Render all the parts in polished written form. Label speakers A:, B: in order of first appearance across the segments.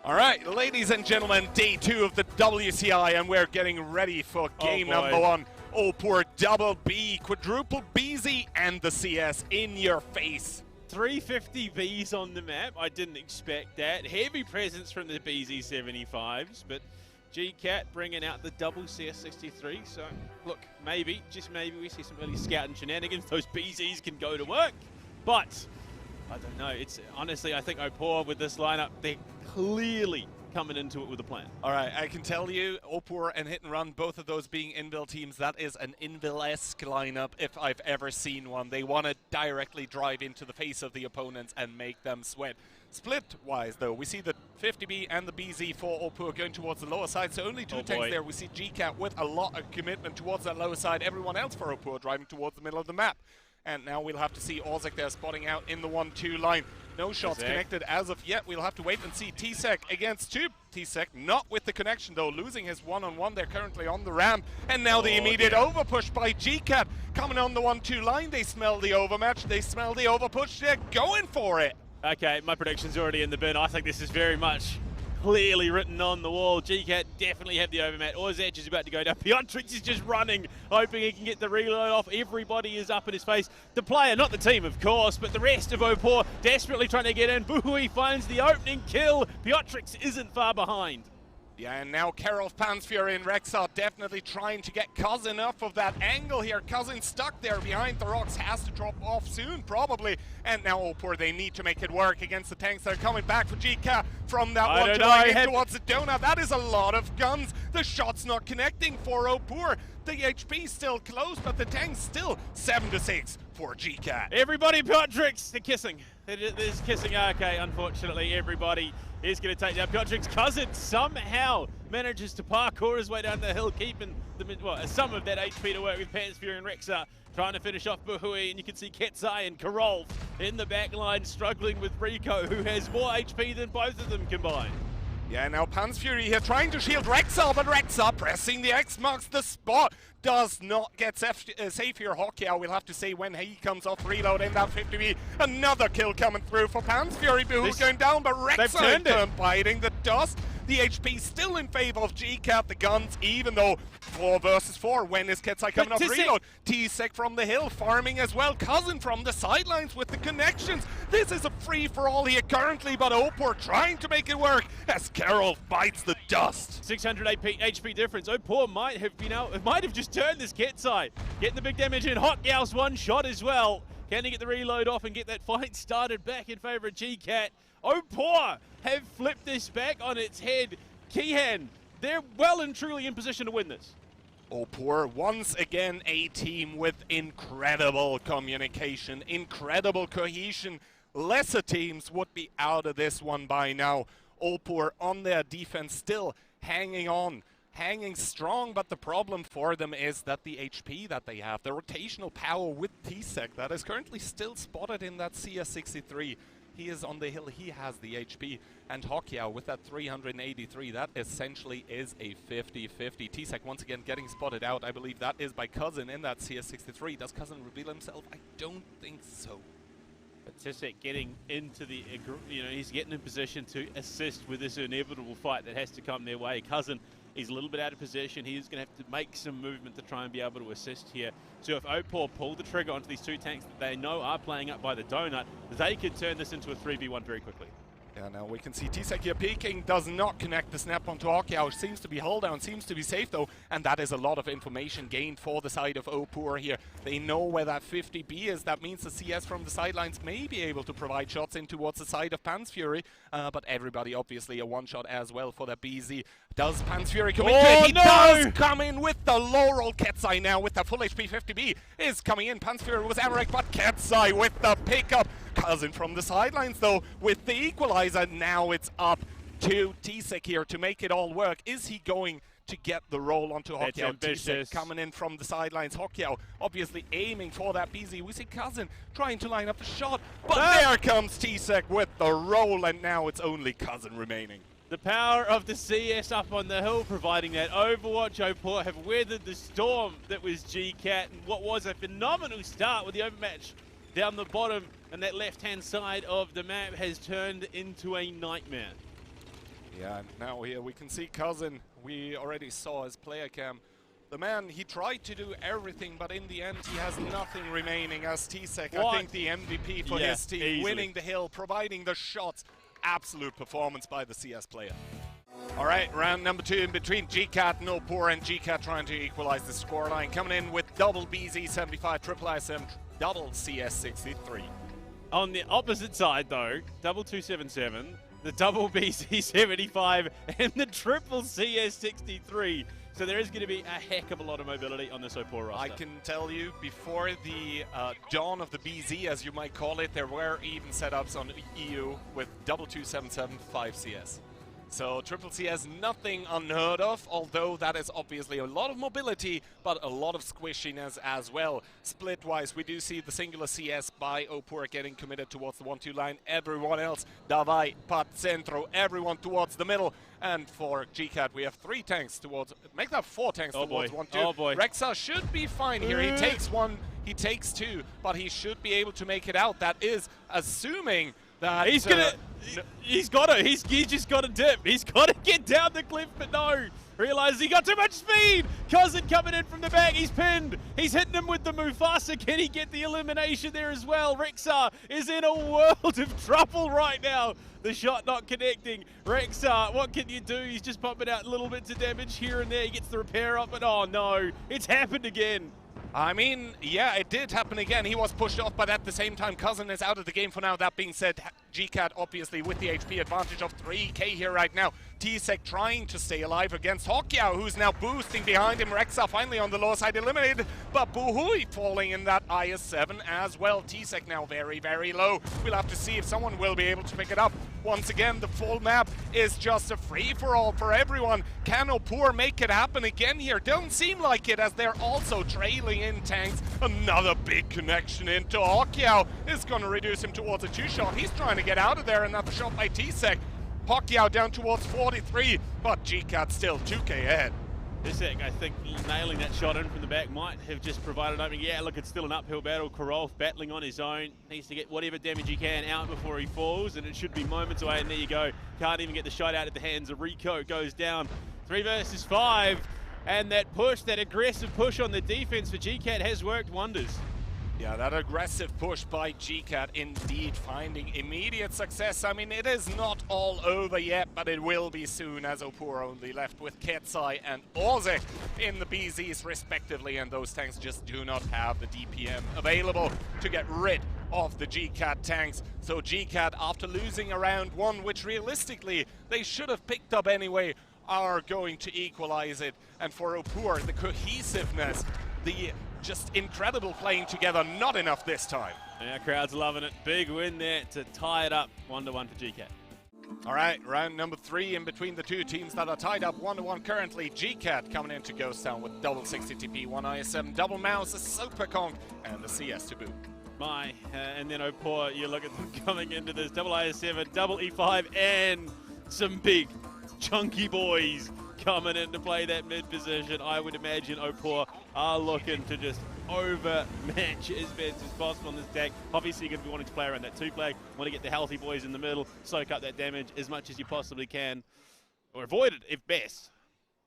A: All right, ladies and gentlemen, day 2 of the WCI, and we're getting ready for game number 1. OPUR, double B, quadruple BZ, and the CS in your face.
B: 350 Bs on the map. I didn't expect that. Heavy presence from the BZ75s, but GCAT bringing out the double CS63. So, look, maybe, just maybe, we see some early scouting shenanigans. Those BZs can go to work, but I don't know. It's honestly, I think OPUR with this lineup, they're clearly coming into it with a plan. All
A: right, I can tell you, OPUR and Hit and Run, both of those being Invil teams, that is an Invil-esque lineup if I've ever seen one. They want to directly drive into the face of the opponents and make them sweat. Split-wise, though, we see the 50B and the BZ for OPUR going towards the lower side, so only two tanks there. We see GCAT with a lot of commitment towards that lower side. Everyone else for OPUR driving towards the middle of the map. And now we'll have to see Ozek there spotting out in the 1-2 line. No shots connected as of yet. We'll have to wait and see. T-Sec against 2. T-Sec not with the connection though, losing his one-on-one. They're currently on the ramp. And now the immediate overpush by GCAT. Coming on the 1-2 line, they smell the overmatch. They smell the overpush. They're going for it.
B: Okay, my prediction's already in the bin. I think this is very much clearly written on the wall. GCAT definitely have the overmatch. Ozek is about to go down. Piotrix is just running, hoping he can get the reload off. Everybody is up in his face. The player, not the team, of course, but the rest of OPUR desperately trying to get in. Buhui finds the opening kill. Piotrix isn't far behind.
A: Yeah, and now Karol, Pansfury, and Rex are definitely trying to get Cousin off of that angle here. Cousin stuck there behind the rocks, has to drop off soon, probably. And now OPUR, they need to make it work against the tanks that are coming back for GCAT from that one to line towards the donut. That is a lot of guns. The shot's not connecting for OPUR. The HP still close, but the tank's still 7-6 for GCAT.
B: Everybody, Piotrix, they're kissing. There's kissing. Okay, unfortunately, everybody is going to take down Piotrix. Cousin somehow manages to parkour his way down the hill, keeping some of that HP to work with Pansfury and Rexa, trying to finish off Buhui, and you can see Ketzai and Karol in the back line struggling with Rico, who has more HP than both of them combined.
A: Yeah, now Pansfury here trying to shield Rexa, but Rexa pressing the X marks the spot. Does not get safe here. Hockey, we'll have to say when he comes off reload in that 50B. Another kill coming through for Pansfury. Buhu going down, but Rexa biting the dust. The HP still in favor of GCAT. The guns, even though 4 versus 4. When is Ketzai coming off reload? T-Sec from the hill, farming as well. Cousin from the sidelines with the connections. This is a free-for-all here currently, but OPUR trying to make it work as Karol bites the dust.
B: 600 HP difference. OPUR might have just turned this Ketzai. Getting the big damage in. Hotgau's one shot as well. Can he get the reload off and get that fight started back in favor of GCAT? OPUR have flipped this back on its head. Keyhand, they're well and truly in position to win this.
A: OPUR, once again, a team with incredible communication, incredible cohesion. Lesser teams would be out of this one by now. OPUR on their defense still hanging on, hanging strong, but the problem for them is that the HP that they have, the rotational power with T-Sec that is currently still spotted in that CS63. He is on the hill, he has the HP, and Hokyao with that 383, that essentially is a 50-50. T-Sec once again getting spotted out. I believe that is by Cousin in that CS63. Does Cousin reveal himself? I don't think so.
B: But T-Sec getting into the, he's getting in position to assist with this inevitable fight that has to come their way. Cousin, he's a little bit out of position. He's going to have to make some movement to try and be able to assist here. So if OPUR pull the trigger onto these two tanks that they know are playing up by the donut, they could turn this into a 3v1 very quickly.
A: Yeah, now we can see T-Sec here peeking, does not connect the snap onto Hokyao. Seems to be hold down, seems to be safe though, and that is a lot of information gained for the side of OPUR here. They know where that 50B is. That means the CS from the sidelines may be able to provide shots in towards the side of Pansfury, but everybody obviously a one-shot as well for the BZ. Does Pansfury come into it? He does come in with the low roll. Ketzai now with the full HP 50B is coming in. Pansfury was Averek, but Ketzai with the pickup. Cousin from the sidelines though with the equalizer. Now it's up to T-Sec here to make it all work. Is he going to get the roll onto Hokyao? T-Sec coming in from the sidelines. Hokyao obviously aiming for that BZ. We see Cousin trying to line up the shot, but there comes T-Sec with the roll, and now it's only Cousin remaining.
B: The power of the CS up on the hill providing that overwatch. OPUR have weathered the storm that was GCAT, and what was a phenomenal start with the overmatch down the bottom, and that left-hand side of the map has turned into a nightmare.
A: Yeah, now here we can see Cousin. We already saw his player cam. The man, he tried to do everything, but in the end, he has nothing remaining as T-Sec. I think the MVP for his team,
B: easily.
A: winning the hill, providing the shots. Absolute performance by the CS player. All right, round number 2 in between GCAT and OPUR, and GCAT trying to equalize the scoreline. Coming in with double BZ75, triple ISM, double CS63.
B: On the opposite side, though, double 277, the double BZ75, and the triple CS63. So there is going to be a heck of a lot of mobility on this OPUR roster.
A: I can tell you, before the dawn of the BZ, as you might call it, there were even setups on EU with double 277 5 CS. So triple CS, nothing unheard of, although that is obviously a lot of mobility, but a lot of squishiness as well. Split-wise, we do see the singular CS by OPUR getting committed towards the 1-2 line. Everyone else, Davai, Pat, Centro, everyone towards the middle. And for GCAT, we have 3 tanks towards, make that 4 tanks towards 1-2.
B: Oh boy.
A: Rexa should be fine here. He takes 1, he takes 2, but he should be able to make it out. That is assuming that
B: he's just got to dip. He's got to get down the cliff, but no. Realizes he got too much speed. Cousin coming in from the back. He's pinned. He's hitting him with the Mufasa. Can he get the elimination there as well? Rexa is in a world of trouble right now. The shot not connecting. Rexa, what can you do? He's just pumping out little bits of damage here and there. He gets the repair up, but oh no, it's happened again.
A: I mean, yeah, it did happen again. He was pushed off, but at the same time, Cousin is out of the game for now. That being said, GCAT obviously with the HP advantage of 3k here right now. T-Sec trying to stay alive against Hokyao, who's now boosting behind him. Rexa finally on the low side eliminated, but Buhui falling in that IS-7 as well. T-Sec now very, very low. We'll have to see if someone will be able to pick it up. Once again, the full map is just a free-for-all for everyone. Can OPUR make it happen again here? Don't seem like it, as they're also trailing in tanks. Another big connection into Hokyao is going to reduce him towards a 2-shot. He's trying to get out of there. Another shot by T-Sec. Hokyao down towards 43, but GCAT still 2k ahead.
B: T-Sec, I think nailing that shot in from the back might have just provided an opening. Yeah, look, it's still an uphill battle. Korolf battling on his own. Needs to get whatever damage he can out before he falls, and it should be moments away, and there you go. Can't even get the shot out at the hands of Rico. Goes down 3 versus 5, and that push, that aggressive push on the defense for GCAT has worked wonders.
A: Yeah, that aggressive push by GCAT indeed finding immediate success. I mean, it is not all over yet, but it will be soon, as OPUR only left with Ketsai and Ozek in the BZs respectively, and those tanks just do not have the DPM available to get rid of the GCAT tanks. So GCAT, after losing a round 1, which realistically they should have picked up anyway, are going to equalize it. And for OPUR, the cohesiveness, the just incredible playing together, not enough this time.
B: Yeah, crowd's loving it. Big win there to tie it up 1-1 for GCAT.
A: All right, round number 3 in between the 2 teams that are tied up 1-1 currently. GCAT coming into Ghost Town with double 60 TP, 1 IS-7, double mouse, a Super Conk, and the CS to boot.
B: And then OPUR, you look at them coming into this double IS-7, double E5, and some big chunky boys coming in to play that mid position. I would imagine OPUR are looking to just overmatch as best as possible on this deck. Obviously, you're going to be wanting to play around that 2 flag, want to get the healthy boys in the middle, soak up that damage as much as you possibly can, or avoid it if best.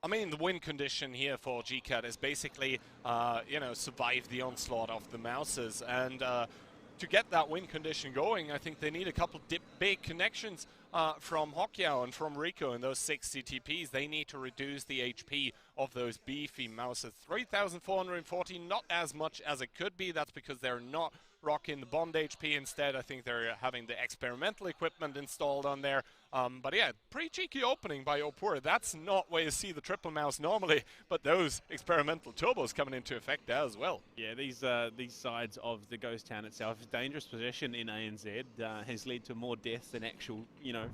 A: I mean, the win condition here for GCAT is basically, survive the onslaught of the Mouses. And to get that win condition going, I think they need a couple big connections from Hokyao and from Rico in those 60 TPs. They need to reduce the HP of those beefy Mouses. 3,440, not as much as it could be. That's because they're not rocking the Bond HP. Instead, I think they're having the experimental equipment installed on there. But yeah, pretty cheeky opening by OPUR. That's not where you see the triple mouse normally, but those experimental turbos coming into effect there as well.
B: Yeah, these sides of the Ghost Town itself, dangerous position in ANZ, has led to more deaths than actual,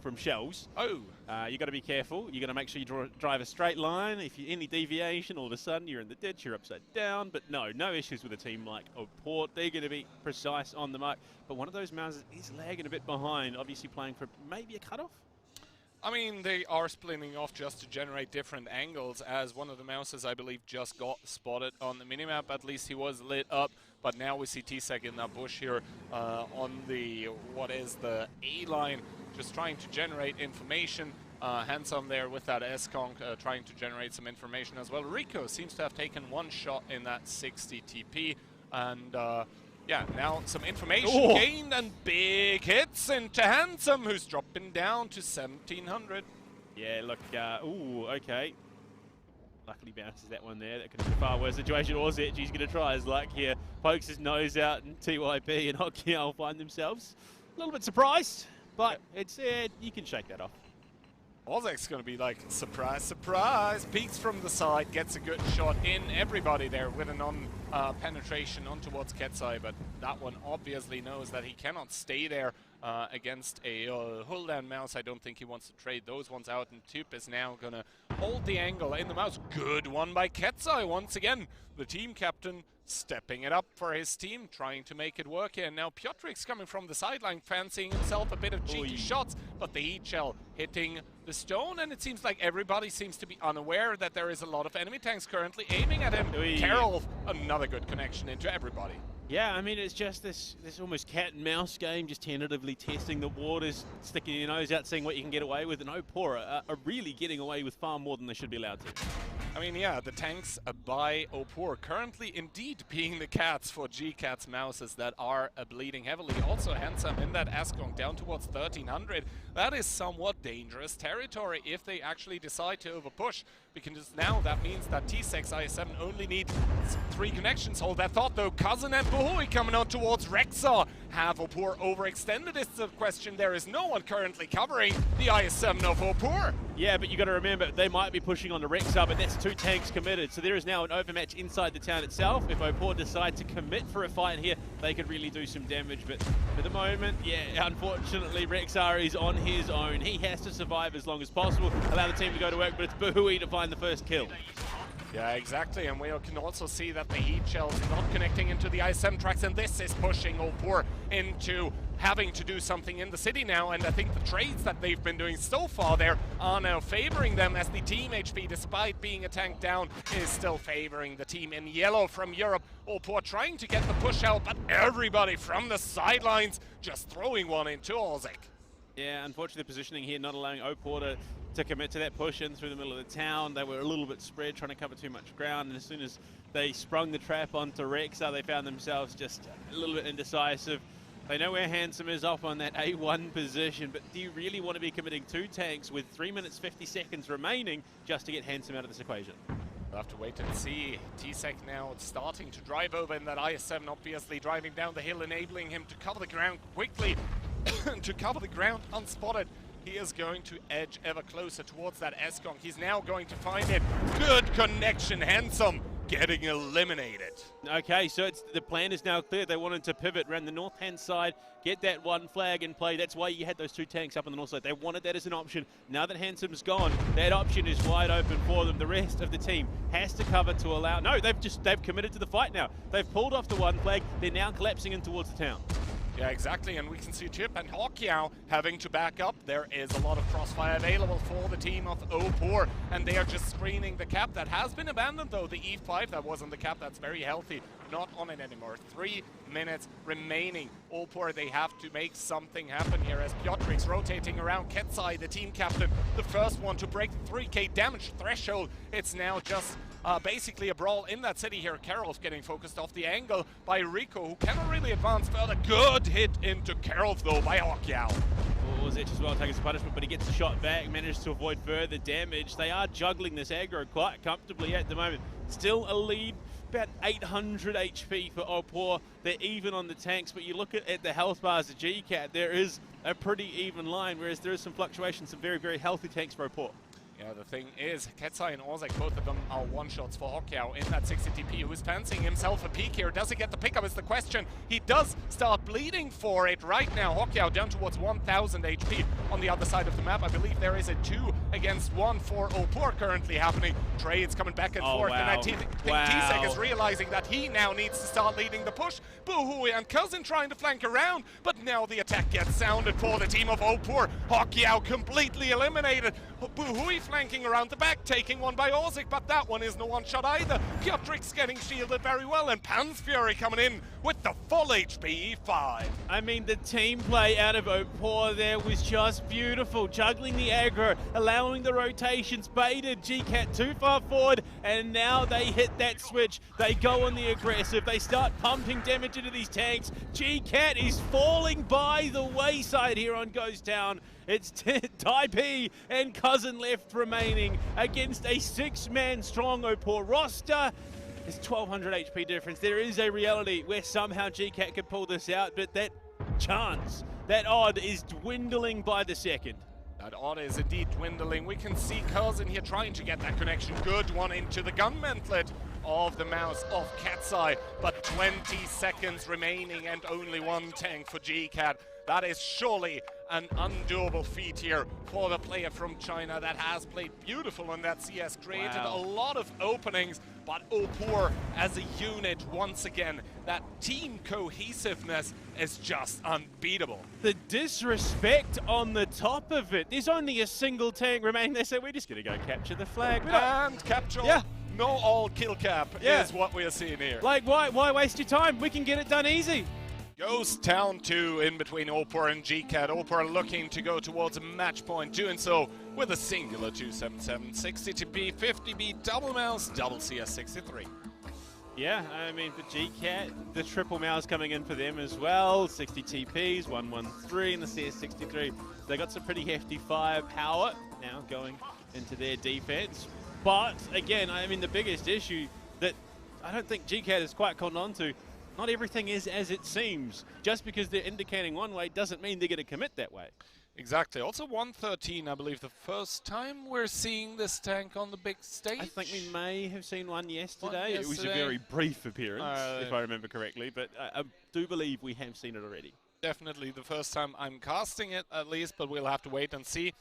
B: from shells.
A: Oh.
B: You got to be careful. You got to make sure you drive a straight line. If you any deviation, all of a sudden you're in the ditch, you're upside down. But no issues with a team like OPUR. They're going to be precise on the mark. But one of those mouses is lagging a bit behind, obviously playing for maybe a cutoff.
A: I mean, they are splitting off just to generate different angles, as one of the Mouses, I believe, just got spotted on the minimap. At least he was lit up, but now we see T-Sec in that bush here on the, what is the A line, just trying to generate information. Handsome there with that S-Conk trying to generate some information as well. Rico seems to have taken one shot in that 60 TP, and yeah, now some information gained and big hits into Handsome, who's dropping down to 1700.
B: Yeah, look, ooh, okay. Luckily bounces that one there. That could have been a far worse situation. Orzech, he's going to try his luck here. Pokes his nose out, and TYP and Hokiao find themselves a little bit surprised, but it's you can shake that off.
A: Orzech's going to be like, surprise, surprise, peeks from the side, gets a good shot in. Everybody there with an penetration on towards Ketsai, but that one obviously knows that he cannot stay there against a Huldan mouse. I don't think he wants to trade those ones out, and Tup is now going to hold the angle in the mouse. Good one by Ketsai once again. The team captain stepping it up for his team, trying to make it work here. And now Piotrik's coming from the sideline, fancying himself a bit of cheeky shots, but the heat shell hitting the stone, and it seems like everybody seems to be unaware that there is a lot of enemy tanks currently aiming at him. Carol, another good connection into everybody.
B: Yeah, I mean, it's just this almost cat and mouse game, just tentatively testing the waters, sticking your nose out, seeing what you can get away with, and OPUR are really getting away with far more than they should be allowed to.
A: I mean, yeah, the tanks by OPUR currently indeed being the cats for GCAT's mouses that are bleeding heavily. Also Handsome in that S-Conk down towards 1300. That is somewhat dangerous territory if they actually decide to overpush, because now that means that T6 IS-7 only need 3 connections. Hold that thought though. Cousin and Buhui coming on towards Rexar. Have OPUR overextended? Is the question. There is no one currently covering the IS-7 of OPUR.
B: Yeah, but you got to remember, they might be pushing on the Rexar, but that's 2 tanks committed. So there is now an overmatch inside the town itself. If OPUR decide to commit for a fight here, they could really do some damage. But for the moment, yeah, unfortunately, Rexar is on his own. He has to survive as long as possible, allow the team to go to work, but it's Buhui to find the first kill.
A: Yeah, exactly, and we can also see that the heat shells not connecting into the ISM tracks, and this is pushing OPUR into having to do something in the city now, and I think the trades that they've been doing so far there are now favoring them, as the team HP, despite being a tank down, is still favoring the team in yellow from Europe. OPUR trying to get the push out, but everybody from the sidelines just throwing one into Orzech.
B: Yeah, unfortunately the positioning here not allowing OPUR to commit to that push in through the middle of the town. They were a little bit spread, trying to cover too much ground, and as soon as they sprung the trap onto Rexar, they found themselves just a little bit indecisive. They know where Handsome is off on that A1 position, but do you really want to be committing 2 tanks with 3 minutes 50 seconds remaining just to get Handsome out of this equation?
A: We'll have to wait and see. T-Sec now starting to drive over in that IS-7, obviously driving down the hill, enabling him to cover the ground quickly, to cover the ground unspotted. He is going to edge ever closer towards that S-Conk. He's now going to find it. Good connection, Handsome getting eliminated.
B: Okay, so the plan is now clear. They wanted to pivot around the north-hand side, get that one flag in play. That's why you had those 2 tanks up on the north side. They wanted that as an option. Now that Handsome's gone, that option is wide open for them. The rest of the team has to cover to allow... No, they've committed to the fight now. They've pulled off the one flag. They're now collapsing in towards the town.
A: Yeah, exactly, and we can see Chip and Hokiao having to back up. There is a lot of crossfire available for the team of OPUR, and they are just screening the cap that has been abandoned, though. The E5 that was on the cap, that's very healthy, not on it anymore. 3 minutes remaining. OPUR, they have to make something happen here as Piotrik's rotating around. Ketsai, the team captain, the first one to break the 3k damage threshold. It's now just basically a brawl in that city here. Karolf getting focused off the angle by Rico, who cannot really advance further. Good hit into Karolf though by Hokiao.
B: Orzech as well taking his punishment, but he gets the shot back, manages to avoid further damage. They are juggling this aggro quite comfortably at the moment. Still a lead, about 800 HP for OPUR. They're even on the tanks, but you look at the health bars of GCAT, there is a pretty even line, whereas there is some fluctuation, some very, very healthy tanks for OPUR.
A: Yeah, the thing is, Ketsai and Orzech, both of them are one-shots for Hokiao in that 60 TP, who is fancying himself a peek here. Does he get the pickup is the question. He does start bleeding for it right now. Hokiao down towards 1000 HP on the other side of the map. I believe there is a 2 against 1 for OPUR currently happening. Trades coming back and forth,
B: wow.
A: and I think T-Sec is realizing that he now needs to start leading the push. Buhui and Cousin trying to flank around, but now the attack gets sounded for the team of OPUR. Hokiao completely eliminated. Buhui flanking around the back, taking one by Orzik, but that one isn't a one-shot either. Piotrik's getting shielded very well, and Pan's Fury coming in with the full HP E5.
B: I mean, the team play out of OPUR there was just beautiful. Juggling the aggro, allowing the rotations, baited GCAT too far forward, and now they hit that switch. They go on the aggressive. They start pumping damage into these tanks. GCAT is falling by the wayside here on Ghost Town. It's Tai P and Cousin left remaining against a 6-man strong OPUR roster. It's 1200 HP difference. There is a reality where somehow GCAT could pull this out, but that chance, that odd is dwindling by the second.
A: That odd is indeed dwindling. We can see Cousin here trying to get that connection. Good one into the gun mantlet of the mouse of Cat's Eye, but 20 seconds remaining and only one tank for GCAT. That is surely an undoable feat here for the player from China that has played beautiful in that CS, created a lot of openings, but OPUR as a unit, once again, that team cohesiveness is just unbeatable.
B: The disrespect on the top of it. There's only a single tank remaining. They say, we're just going to go capture the flag.
A: And capture.
B: Yeah.
A: No all kill cap is what we are seeing here.
B: Like, why waste your time? We can get it done easy.
A: Ghost Town 2 in between OPUR and GCAT. OPUR looking to go towards a match point, doing so with a singular 277, 60 to B, 50 B, double mouse, double CS 63.
B: Yeah, I mean, for GCAT, the triple mouse coming in for them as well. 60 TPs, 113 in the CS 63. They got some pretty hefty firepower now going into their defense. But again, I mean, the biggest issue that I don't think GCAT has quite caught on to, not everything is as it seems. Just because they're indicating one way doesn't mean they're going to commit that way.
A: Exactly. Also 113, I believe, the first time we're seeing this tank on the big stage.
B: I think we may have seen one yesterday. It was a very brief appearance, if I remember correctly, but I do believe we have seen it already.
A: Definitely the first time I'm casting it, at least, but we'll have to wait and see.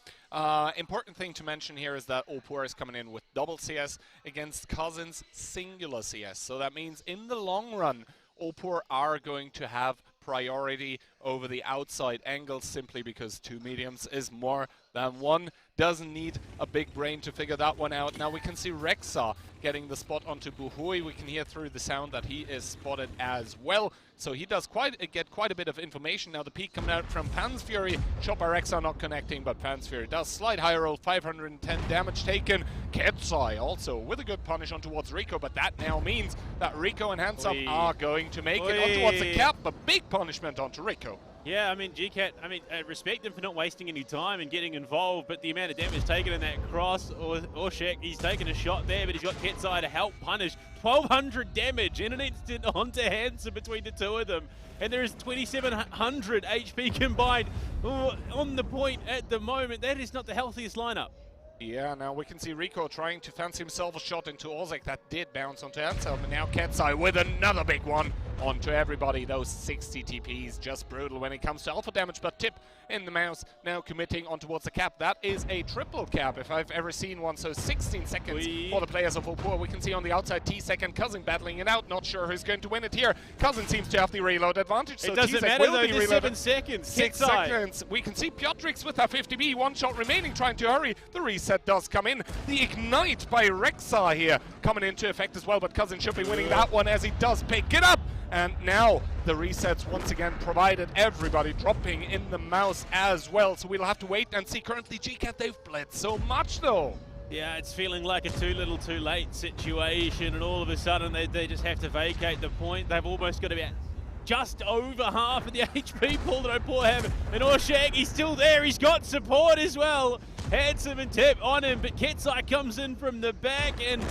A: Important thing to mention here is that OPUR is coming in with double CS against Cousin's singular CS. So that means in the long run, OPUR are going to have priority over the outside angles simply because 2 mediums is more than 1. Doesn't need a big brain to figure that one out. Now we can see Rexa getting the spot onto Buhui. We can hear through the sound that he is spotted as well. So he does get quite a bit of information. Now the peak coming out from Pan's Fury. Shot by Rexa not connecting, but Pan's Fury does. Slight high roll, 510 damage taken. Ketsai also with a good punish on towards Rico, but that now means that Rico and Handsome are going to make it on towards the cap, but big punishment onto Rico.
B: Yeah, I mean, GCAT, I respect him for not wasting any time and getting involved, but the amount of damage taken in that cross, or Shaq, he's taken a shot there, but he's got Ketsai to help punish. 1,200 damage in an instant onto Handsome between the two of them. And there is 2,700 HP combined on the point at the moment. That is not the healthiest lineup.
A: Yeah, now we can see Rico trying to fancy himself a shot into Orzik. That did bounce onto Handsome, and now Ketsai with another big one onto everybody. Those 60 TPs, just brutal when it comes to alpha damage, but Tip in the mouse now committing on towards the cap. That is a triple cap if I've ever seen one, so 16 seconds for the players of OPUR. We can see on the outside T-Sec and Cousin battling it out. Not sure who's going to win it here. Cousin seems to have the reload advantage, so
B: it doesn't matter though, there's 7 seconds.
A: 6 seconds. We can see Piotrik's with that 50B, 1 shot remaining, trying to hurry. The reset does come in. The ignite by Rexa here coming into effect as well, but Cousin should be winning that one as he does pick it up. And now the resets once again provided, everybody dropping in the mouse as well. So we'll have to wait and see. Currently GCAT, they've bled so much though. Yeah,
B: it's feeling like a too little too late situation, and all of a sudden they just have to vacate the point. They've almost got to be at just over half of the HP pool that OPUR have. And Orshag, he's still there, he's got support as well. Handsome and Tip on him, but Ketsai comes in from the back, and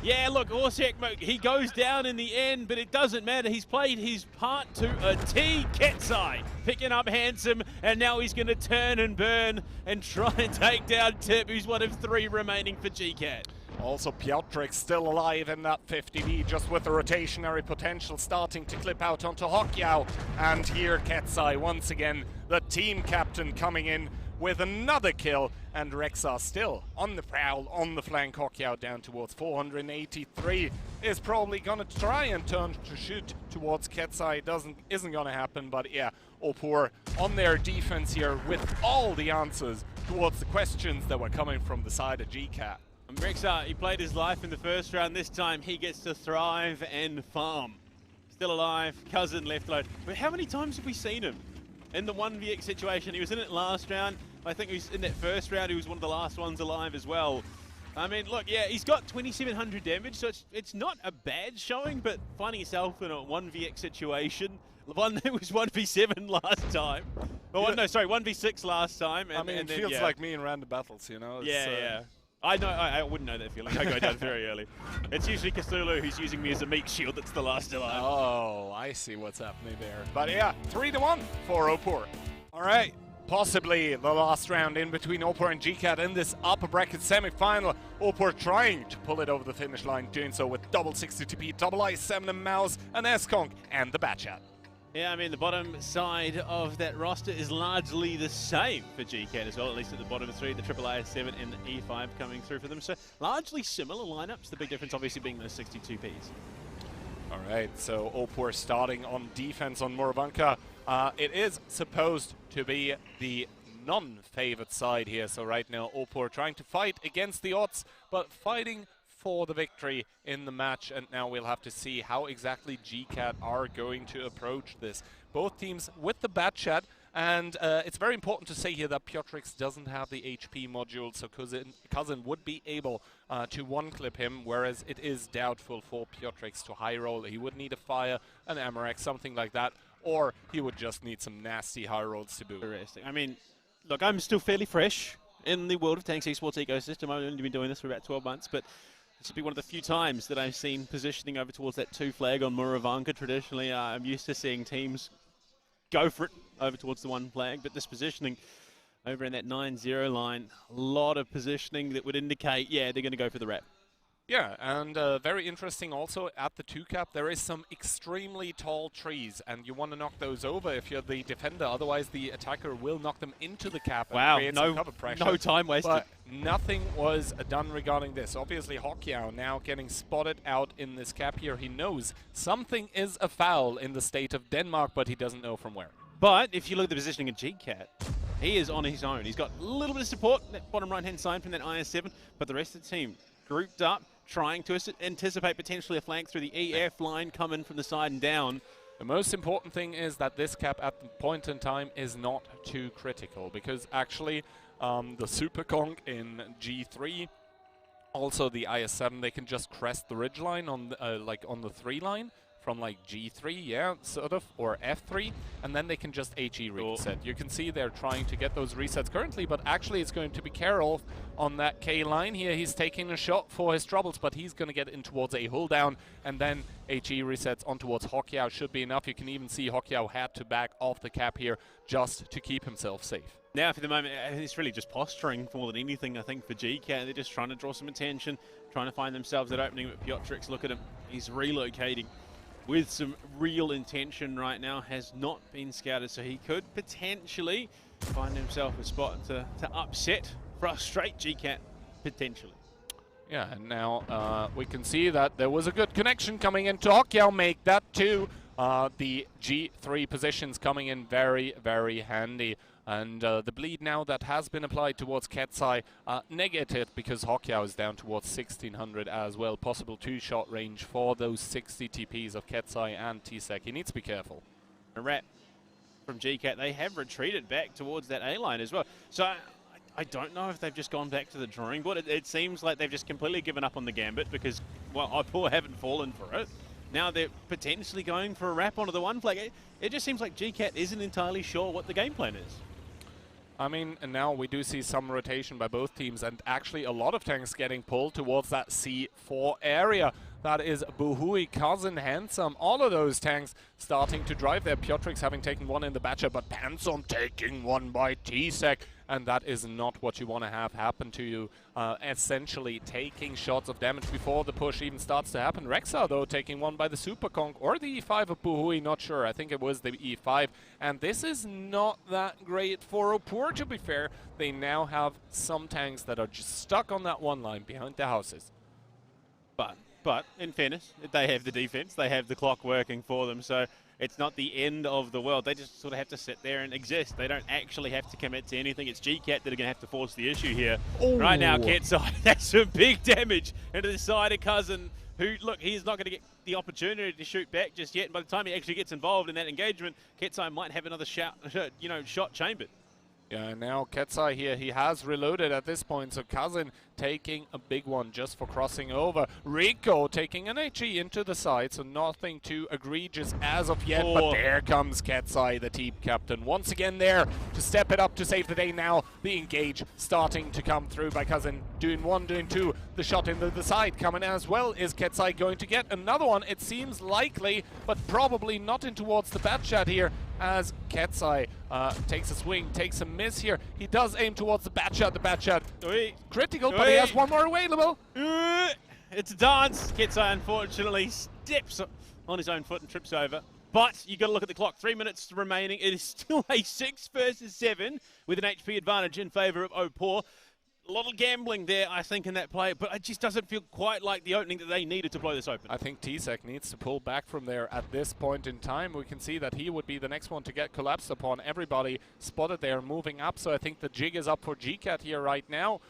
B: yeah, look, Orshag, he goes down in the end, but it doesn't matter. He's played his part to a T. Ketsai picking up Handsome, and now he's going to turn and burn and try and take down Tip, who's one of 3 remaining for GCAT.
A: Also, Piotrek still alive in that 50B, just with the rotationary potential starting to clip out onto Hokyao. And here, Ketsai, once again, the team captain coming in with another kill. And Rexar still on the prowl, on the flank. Hokyao down towards 483. Is probably going to try and turn to shoot towards Ketsai. Isn't going to happen, but yeah, OPUR on their defense here with all the answers towards the questions that were coming from the side of GCAT.
B: And Rexar, he played his life in the first round. This time he gets to thrive and farm. Still alive, cousin left alone. But how many times have we seen him in the 1vx situation? He was in it last round. I think he was in that first round. He was one of the last ones alive as well. I mean, look, yeah, he's got 2,700 damage, so it's not a bad showing, but finding yourself in a 1vx situation, it was 1v7 last time. Oh, no, sorry, 1v6 last time. And,
A: I mean, it feels like me in random battles, you know? It's,
B: yeah. I know, I wouldn't know that feeling. I go down very early. It's usually Cthulhu who's using me as a meat shield that's the last alive.
A: Oh, I see what's happening there. But yeah, 3-1 for OPUR. All right, possibly the last round in between OPUR and GCAT in this upper bracket semi-final. OPUR trying to pull it over the finish line, doing so with double 60TP, double I7 and Mouse, and S-Conk, and the Batchat.
B: Yeah, I mean, the bottom side of that roster is largely the same for GCAT as well, at least at the bottom three, the triple I7 and the E5 coming through for them. So largely similar lineups, the big difference obviously being those 62Ps.
A: All right, so OPUR starting on defense on Moravanka. It is supposed to be the non-favored side here. So right now, OPUR trying to fight against the odds, but fighting for the victory in the match, and now we'll have to see how exactly GCAT are going to approach this. Both teams with the Batchat, and it's very important to say here that Piotrek doesn't have the HP module, so Cousin would be able to one-clip him, whereas it is doubtful for Piotrek to high roll. He would need a fire, an Amarex, something like that, or he would just need some nasty high rolls to boot.
B: Interesting. I mean, look, I'm still fairly fresh in the World of Tanks esports ecosystem. I've only been doing this for about 12 months, but this will be one of the few times that I've seen positioning over towards that 2 flag on Moravanka. Traditionally, I'm used to seeing teams go for it over towards the 1 flag, but this positioning over in that 9-0 line, a lot of positioning that would indicate, yeah, they're going to go for the wrap.
A: Yeah, and very interesting also at the 2 cap, there is some extremely tall trees, and you want to knock those over if you're the defender, otherwise the attacker will knock them into the cap and create some cover pressure.
B: No time wasted.
A: But nothing was done regarding this. Obviously, Hokyao now getting spotted out in this cap here. He knows something is afoul in the state of Denmark, but he doesn't know from where.
B: But if you look at the positioning of GCAT, he is on his own. He's got a little bit of support, that bottom right-hand side from that IS-7, but the rest of the team grouped up, trying to anticipate potentially a flank through the EF line coming from the side and down.
A: The most important thing is that this cap at the point in time is not too critical, because actually the Super Conk in G3, also the IS-7, they can just crest the ridgeline on like on the 3 line from like G3, yeah, sort of, or F3, and then they can just HE reset. You can see they're trying to get those resets currently, but actually it's going to be Karol on that K line here. He's taking a shot for his troubles, but he's going to get in towards a hull down, and then HE resets on towards Hokyao should be enough. You can even see Hokyao had to back off the cap here just to keep himself safe.
B: Now, for the moment, it's really just posturing more than anything, I think, for GCAT. They're just trying to draw some attention, trying to find themselves that opening. But Piotrek, look at him. He's relocating with some real intention right now, has not been scouted, so he could potentially find himself a spot to upset, frustrate GCAT, potentially.
A: Yeah, and now we can see that there was a good connection coming into Hokyao, make that 2. The G3 positions coming in very, very handy. And the bleed now that has been applied towards Ketsai negated because Hokyao is down towards 1600 as well. Possible 2-shot range for those 60 TPs of Ketsai and Tsek. He needs to be careful.
B: A wrap from GCAT. They have retreated back towards that A-line as well. So I don't know if they've just gone back to the drawing board. It seems like they've just completely given up on the gambit because, well, OPUR haven't fallen for it. Now they're potentially going for a wrap onto the 1 flag. It just seems like GCAT isn't entirely sure what the game plan is.
A: I mean, and now we do see some rotation by both teams, and actually a lot of tanks getting pulled towards that C4 area. That is Buhui, Cousin, Handsome. All of those tanks starting to drive there. Piotrix having taken one in the Batcher, but Handsome taking one by T-Sec. And that is not what you want to have happen to you. Essentially taking shots of damage before the push even starts to happen. Rexa, though, taking one by the Super Conk or the E5 of Buhui, not sure. I think it was the E5. And this is not that great for OPUR, to be fair. They now have some tanks that are just stuck on that one line behind the houses.
B: But in fairness, they have the defense, they have the clock working for them, so it's not the end of the world. They just sort of have to sit there and exist. They don't actually have to commit to anything. It's GCAT that are going to have to force the issue here.
A: Ooh.
B: Right now, Ketsai, that's some big damage into the side of Cousin, who, look, he's not going to get the opportunity to shoot back just yet. And by the time he actually gets involved in that engagement, Ketsai might have another shot chambered.
A: Yeah, now Ketsai here, he has reloaded at this point, so Cousin taking a big one just for crossing over. Rico taking an HE into the side, so nothing too egregious as of yet, but there comes Ketsai, the team captain, once again there to step it up to save the day. Now the engage starting to come through by Cousin, doing one, doing two. The shot into the side coming as well. Is Ketsai going to get another one? It seems likely, but probably not in towards the bat chat here, as Ketsai takes a swing, takes a miss here. He does aim towards the bat shot. The bat shot critical, but he has one more available.
B: It's a dance. Ketsai unfortunately steps on his own foot and trips over. But you got to look at the clock. 3 minutes remaining. It is still a 6 versus 7 with an HP advantage in favor of OPUR. A lot of gambling there, I think, in that play, but it just doesn't feel quite like the opening that they needed to blow this open.
A: I think T-Sec needs to pull back from there at this point in time. We can see that he would be the next one to get collapsed upon. Everybody spotted there moving up, so I think the jig is up for GCAT here right now,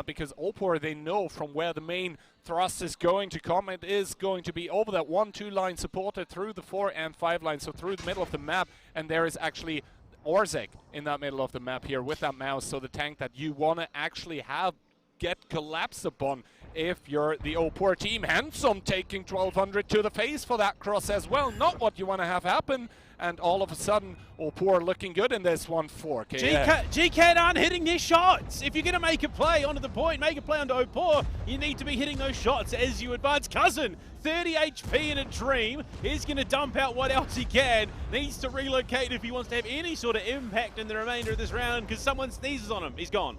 A: because OPUR, they know from where the main thrust is going to come. It is going to be over that 1-2 line supported through the 4 and 5 line, so through the middle of the map, and there is actually Orzek in that middle of the map here with that mouse, so the tank that you want to actually have get collapsed upon if you're the OPUR team. Handsome taking 1200 to the face for that cross as well. Not what you want to have happen. And all of a sudden, OPUR looking good in this one for Keyhand.
B: GCAT aren't hitting their shots. If you're going to make a play onto the point, make a play onto OPUR, you need to be hitting those shots as you advance. Cousin, 30 HP in a dream. He's going to dump out what else he can. Needs to relocate if he wants to have any sort of impact in the remainder of this round, because someone sneezes on him. He's gone.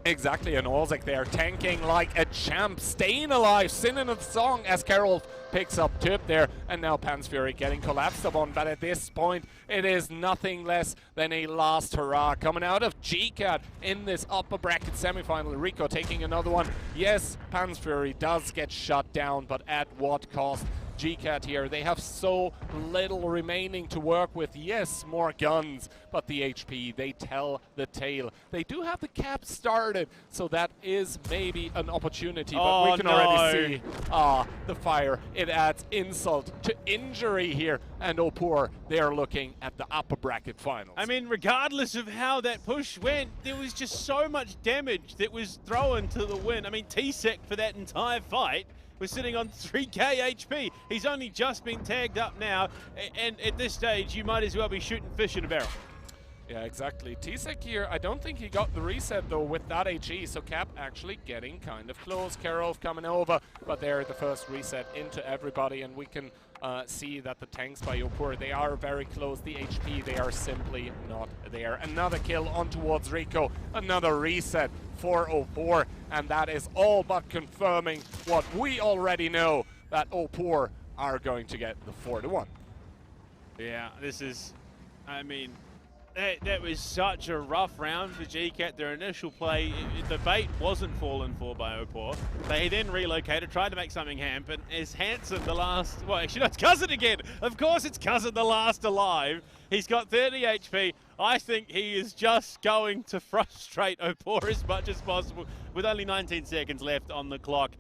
A: Exactly, and Orzek there tanking like a champ, staying alive, singing the song as Carol picks up tip there, and now Pan's Fury getting collapsed upon, but at this point it is nothing less than a last hurrah coming out of GCAT in this upper bracket semifinal. Rico taking another one. Yes, Pan's Fury does get shut down, but at what cost? GCAT here, they have so little remaining to work with. Yes, more guns, but the HP, they tell the tale. They do have the cap started, so that is maybe an opportunity, but we can already see the fire. It adds insult to injury here, and OPUR, they're looking at the upper bracket finals.
B: I mean, regardless of how that push went, there was just so much damage that was thrown to the wind. I mean, T-Sec for that entire fight was sitting on 3k HP. He's only just been tagged up now, and at this stage, you might as well be shooting fish in a barrel.
A: Yeah, exactly. T-Sec here, I don't think he got the reset, though, with that HE, so Cap actually getting kind of close. Karolf coming over, but they're the first reset into everybody, and we can see that the tanks by OPUR, they are very close. The HP, they are simply not there. Another kill on towards Rico, another reset for OPUR, and that is all but confirming what we already know, that OPUR are going to get the 4-1.
B: Yeah, this is, I mean, that was such a rough round for GCAT. Their initial play, the bait wasn't fallen for by OPUR. They then relocated, tried to make something happen. Is Hanson the last, well, actually no, it's Cousin again. Of course it's Cousin, the last alive. He's got 30 HP. I think he is just going to frustrate OPUR as much as possible with only 19 seconds left on the clock.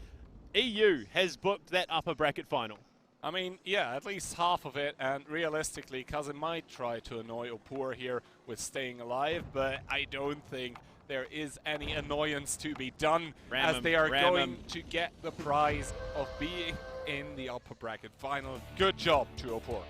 B: EU has booked that upper bracket final.
A: I mean, yeah, at least half of it, and realistically, Cousin might try to annoy OPUR here with staying alive, but I don't think there is any annoyance to be done, as they are going to get the prize of being in the upper bracket final. Good job to OPUR.